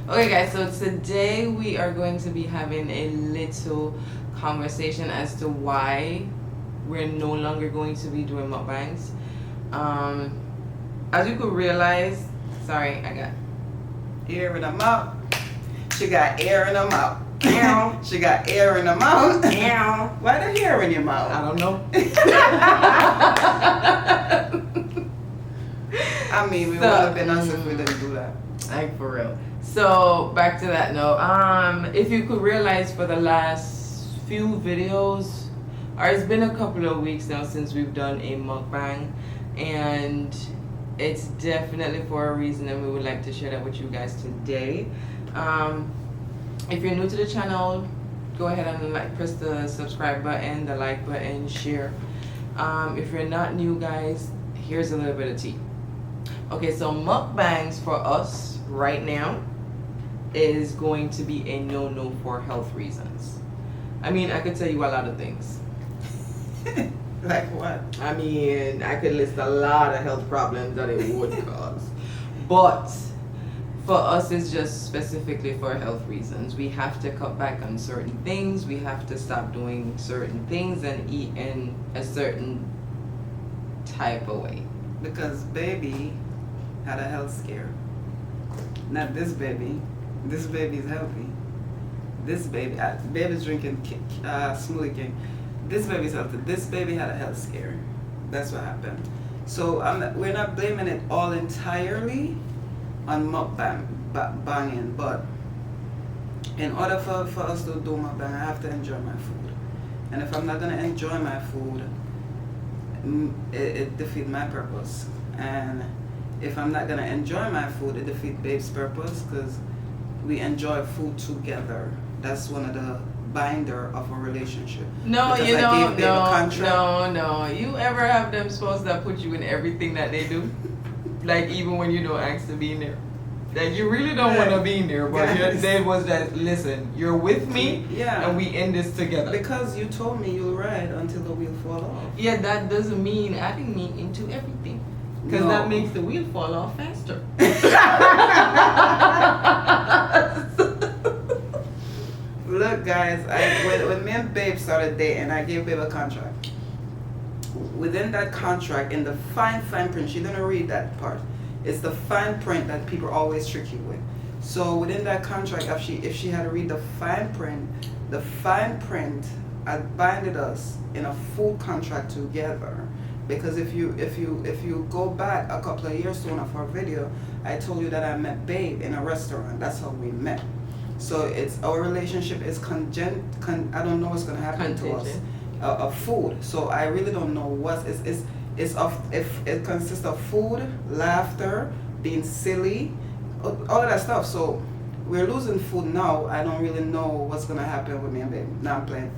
Okay, guys, so today we are going to be having a little conversation as to why we're no longer going to be doing mukbangs. As you could realize, sorry, I got air in her mouth. She got air in her mouth. She got air in her mouth. Why the hair in your mouth? I don't know. I mean, we would have been us if we didn't do that. Like for real. So back to that note. If you could realize for the last few videos, or it's been a couple of weeks now since we've done a mukbang, and it's definitely for a reason, and we would like to share that with you guys today. If you're new to the channel, go ahead and press the subscribe button, the like button, share. If you're not new, guys, here's a little bit of tea. Okay, so mukbangs for us right now is going to be a no-no for health reasons. I mean, I could tell you a lot of things. Like what? I mean, I could list a lot of health problems that it would cause. But for us, it's just specifically for health reasons. We have to cut back on certain things. We have to stop doing certain things and eat in a certain type of way. Because baby had a health scare. Not this baby. This baby's healthy. This baby, baby's drinking Smoothie King. This baby's healthy. This baby had a health scare. That's what happened. So we're not blaming it all entirely on banging, but in order for us to do mukbang, I have to enjoy my food. And if I'm not gonna enjoy my food, it defeats my purpose. And if I'm not gonna enjoy my food, it defeats Babe's purpose, because we enjoy food together. That's one of the binder of a relationship. No, because you know, no. You ever have them supposed that put you in everything that they do? Like even when you don't ask to be in there. Like you really don't want to be in there, but they was that, listen, you're with me, and we end this together. Because you told me you'll ride until the wheel fall off. Yeah, that doesn't mean adding me into everything. Because that makes the wheel fall off faster. Look, guys, when me and Babe started dating, I gave Babe a contract. Within that contract, in the fine print, she didn't read that part. It's the fine print that people always trick you with. So within that contract, if she had to read the fine print had binded us in a full contract together. Because if you go back a couple of years to one of our video, I told you that I met Babe in a restaurant. That's how we met. So it's our relationship is I don't know what's gonna happen to us. Of food. So I really don't know what if it consists of food, laughter, being silly, all of that stuff. So we're losing food now. I don't really know what's gonna happen with me and Babe. Now I'm playing.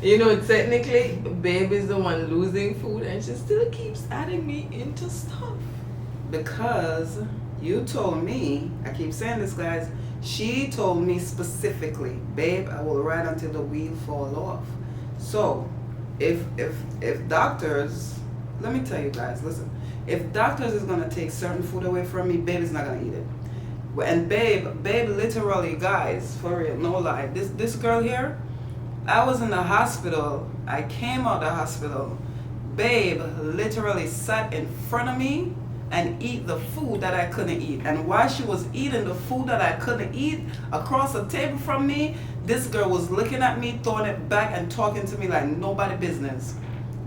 You know, technically, Babe is the one losing food, and she still keeps adding me into stuff. Because you told me, I keep saying this, guys, she told me specifically, Babe, I will ride until the wheel fall off. So, if doctors, let me tell you guys, listen, if doctors is gonna take certain food away from me, Babe is not gonna eat it. And Babe literally, guys, for real, no lie, this girl here, I was in the hospital. I came out the hospital. Babe literally sat in front of me and eat the food that I couldn't eat. And while she was eating the food that I couldn't eat across the table from me, this girl was looking at me, throwing it back and talking to me like nobody business.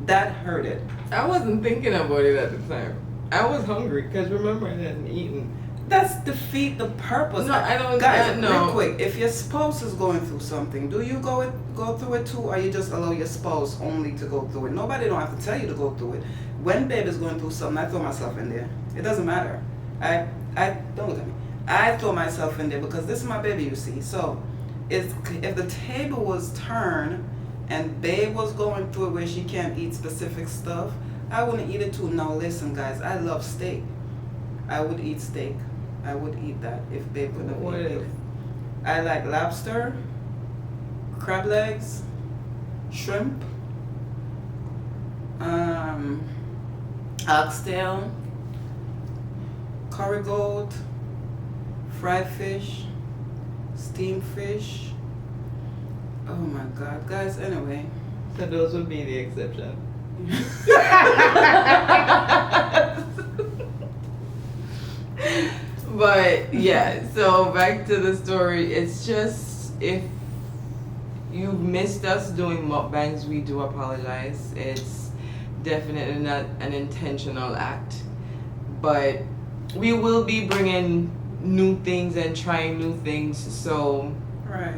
That hurt it. I wasn't thinking about it at the time. I was hungry because remember I hadn't eaten. That's defeat the purpose. No, I don't. Guys, no. real quick, if your spouse is going through something, do you go through it too, or you just allow your spouse only to go through it? Nobody don't have to tell you to go through it. When Babe is going through something, I throw myself in there. It doesn't matter. I don't look at me. I throw myself in there because this is my baby, you see. So, if the table was turned and Babe was going through it where she can't eat specific stuff, I wouldn't eat it too. Now listen, guys, I love steak. I would eat steak. I would eat that if Babe would have eaten it. I like lobster, crab legs, shrimp, oxtail, curry goat, fried fish, steamed fish. Oh my God, guys. Anyway, So those would be the exception. But yeah, so back to the story. It's just, if you missed us doing mukbangs, we do apologize. It's definitely not an intentional act, but we will be bringing new things and trying new things. So right.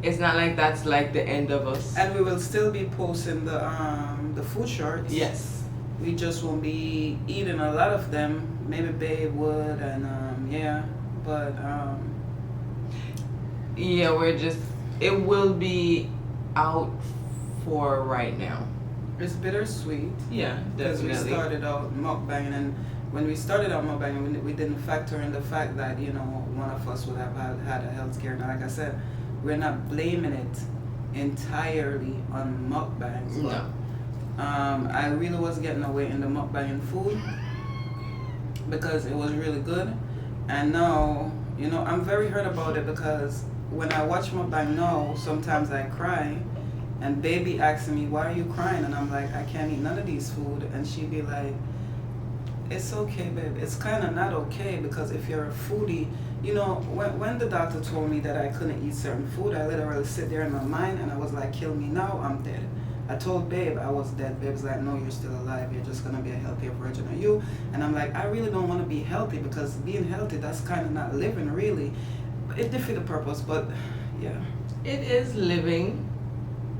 it's not like that's like the end of us. And we will still be posting the food shorts. Yes. We just won't be eating a lot of them. Maybe Babe would, and yeah, but Yeah, it will be out for right now. it's bittersweet. Yeah, Because we definitely. started out mukbanging, and when we started out mukbanging, we didn't factor in the fact that, you know, one of us would have had a health scare. Now, like I said, we're not blaming it entirely on mukbangs. No. I really was getting away in the mukbanging food because it was really good, and now, you know, I'm very hurt about it because when I watch mukbang now, sometimes I cry. And baby asking me, why are you crying? And I'm like, I can't eat none of these food. And she'd be like, it's okay, babe. It's kind of not okay, because if you're a foodie, you know, when the doctor told me that I couldn't eat certain food, I literally sit there in my mind and I was like, kill me now, I'm dead. I told Babe I was dead. Babe's like, no, you're still alive. You're just going to be a healthier version of you. And I'm like, I really don't want to be healthy, because being healthy, that's kind of not living, really. It defeats the purpose, but yeah. It is living,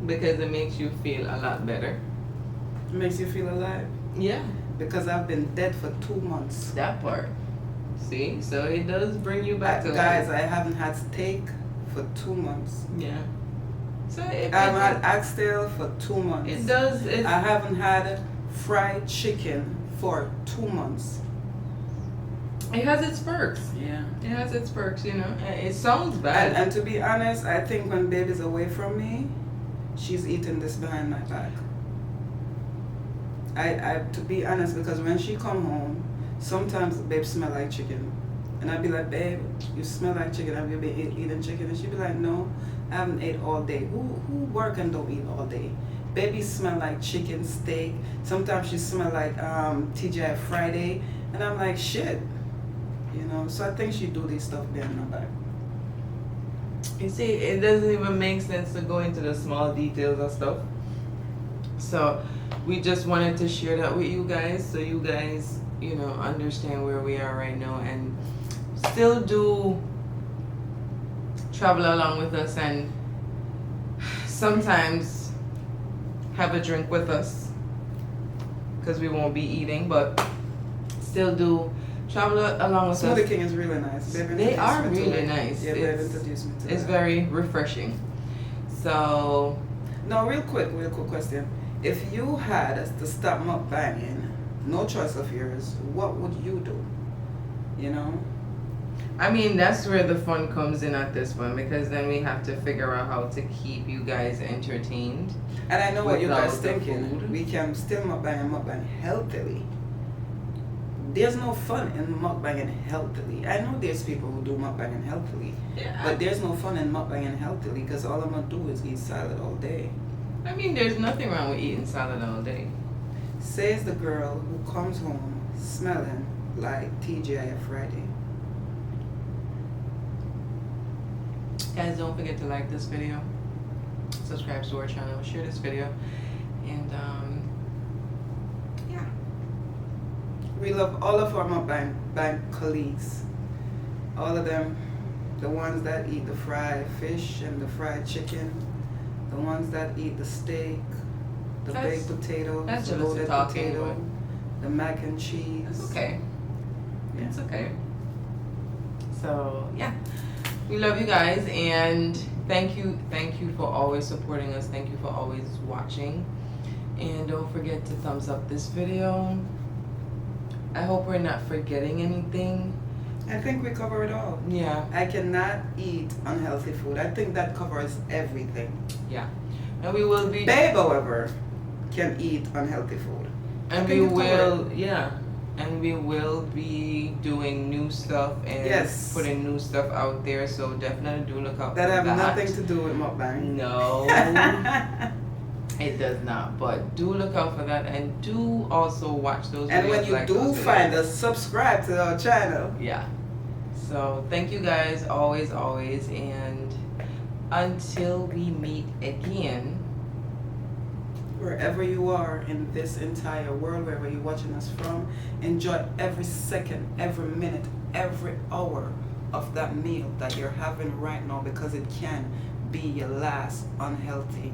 because it makes you feel a lot better. It makes you feel alive. Yeah. Because I've been dead for 2 months. That part. See? So it does bring you back to Guys, life. I haven't had steak for 2 months. Yeah. So I haven't had oxtail for 2 months. it does. I haven't had fried chicken for 2 months. It has its perks. Yeah. It has its perks, you know. It sounds bad. And to be honest, I think when Baby's away from me, she's eating this behind my back. I to be honest, because when she come home, sometimes Babe smell like chicken. And I'd be like, babe, you smell like chicken. Have you been eating chicken? And she'd be like, no, I haven't ate all day. Who work and don't eat all day? Baby smell like chicken, steak. Sometimes she smell like TGI Friday. And I'm like, shit. You know, so I think she do these stuff behind my back. You see, it doesn't even make sense to go into the small details of stuff. So we just wanted to share that with you guys, so you guys, you know, understand where we are right now, and still do travel along with us, and sometimes have a drink with us, because we won't be eating, but still do travel along with Smoothie us. King is really nice. Babe They introduced are me to really it. nice. Yeah, Babe It's- introduced me to It's that. very refreshing. So Now, real quick question. If you had to stop mukbanging, no choice of yours, what would you do? You know? I mean, that's where the fun comes in at this one, because then we have to figure out how to keep you guys entertained. And I know what you guys Without the thinking. food. We can still mukbang healthily. There's no fun in mukbanging healthily. I know there's people who do mukbanging healthily, but there's no fun in mukbanging healthily, because all I'm gonna do is eat salad all day. I mean, there's nothing wrong with eating salad all day. Says the girl who comes home smelling like TGI Friday. Guys, don't forget to like this video, subscribe to our channel, share this video, and yeah. We love all of our mukbang colleagues. All of them. The ones that eat the fried fish and the fried chicken. The ones that eat the steak, the That's- baked potato, that's the just loaded talking, potato, the mac and cheese. It's okay. Yeah. It's okay. So yeah, we love you guys, and thank you for always supporting us. Thank you for always watching, and don't forget to thumbs up this video. I hope we're not forgetting anything. I think we cover it all. Yeah, I cannot eat unhealthy food. I think that covers everything. and we will be Babe, however, can eat unhealthy food. and I we think you covered will And we will be doing new stuff and Yes. putting new stuff out there. So definitely do look out That for have that. nothing to do with mukbang. No, it does not. But do look out for that, and do also watch those videos. And when you like do those find videos. us, subscribe to our channel. Yeah. So thank you guys always, and until we meet again. Wherever you are in this entire world, wherever you're watching us from, enjoy every second, every minute, every hour of that meal that you're having right now, because it can be your last unhealthy